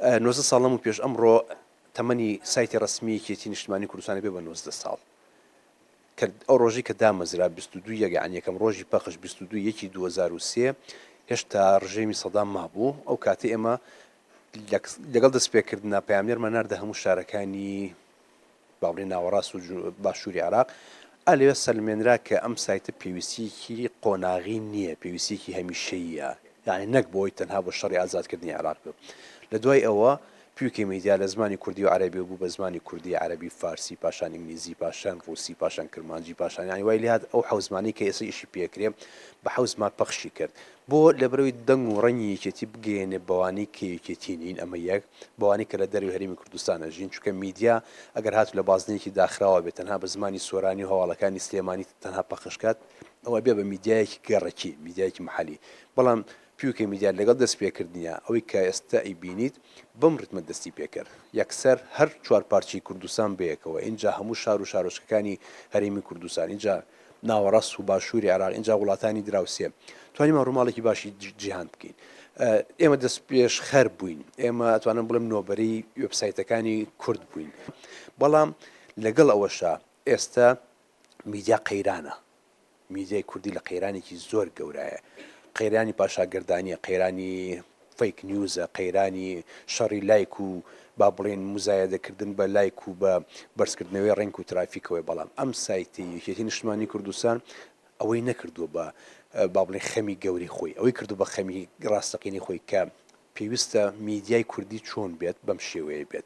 90 ساڵ لەموو پێش ئەمڕۆ تەمەنی سایتی ڕسمی یەکێتی نیشتمانی کوردستانی بێ بە 90 ساڵ ئەو ڕۆژی کە دامەزرا 22 یەکان یەکەم ڕۆژی پەخش 22 یەکی 2023 هێشتا ڕژێمی سەدام مابوو. ئەو کاتێ ئێمە لەگەڵ دەستپێکردنا پامێرمە ناردە هەموو شارەکانی باڵێ ناوەڕاست و باشووری عراق ئەلێوە سەلمێنرا کە ئەم سایتە پێویستیکی قۆناغی نییە، پێویستیکی هەمیشەیە، یعنی نەک بۆی تەنها بۆ شەڕی ئازادکردنی عراق بێ. لە دوای ئەوە پیوکەی میدیا لە زمانی کوردی و عەرەبی بوو بە زمانی کوردی عەرەبی فارسی پاشان ئینگلیزی پاشان ڕووسی پاشان کرمانجی پاشان یانی وای لێهات ئەو حەوزمانی کە ئێستا ئیشی پێکرێ بە حەوزمان پەخشی کرد بۆ لەبەرەوەی دەنگ و ڕەنگی یەکێتی بگەێنێ بەوانەی کە یەکێتی نین. ئەمە یەک بەوانەی کە لە دەروی هەرێمی کوردستان ئەژین، چونکە میدیا ئەگەر هاتو لە بازنەیەکی داخراوە بێت تەنها بە زمانی سۆرانی و هەواڵەکانی سلێمانی تەنها پەخشکات ئەوە بێ بە میدیایەکی گەڕەکی میدیایەکی محەلی. بەڵام پیوکەی میدیا لەگەڵ دەست پێکردنیە ئەوەی کە ئێستا ئەیبینیت بەم ڕتمە دەستی پێکرد. یەکسەر هەر چوار پارچی کوردستان بەیەکەوە، اینجا هەموو شار و شارۆچکەکانی هەرێمی کوردستان، اینجا ناوەڕاست و باشووری عراق، اینجا وڵاتانی دراوسێ توانیمە ڕووماڵێکی باشی جیهان بکەین. ئێمە دەست پێش خەر بووین، ئێمە ئەتوانم بڵێم نۆبەرەی وێبسایتەکانی کورد بووین. بەڵام لەگەڵ ئەوەشە ئێستا میدیا قەیرانە، میدیای کوردی لە قەیرانێکی زۆر گەورایە. قەیرانی پاشاگردانیە، قەیرانی فیک نیوزە، قەیرانی شەڕی لایک و با بڵێن مزایەدەکردن بە لایک و بە بەرزکردنەوەی ڕنگ و ترافیکەوەی. بەڵام ئەم سایتی یەکێتی نیشتمانی کوردستان ئەوەی نەکردووە بە با بڵێن خەمی گەوری خۆی، ئەوەی کردو بە خەمی ڕاستەقینی خۆی کە پێویستە میدیای کوردی چۆن بێت بەم شێوەیە بێت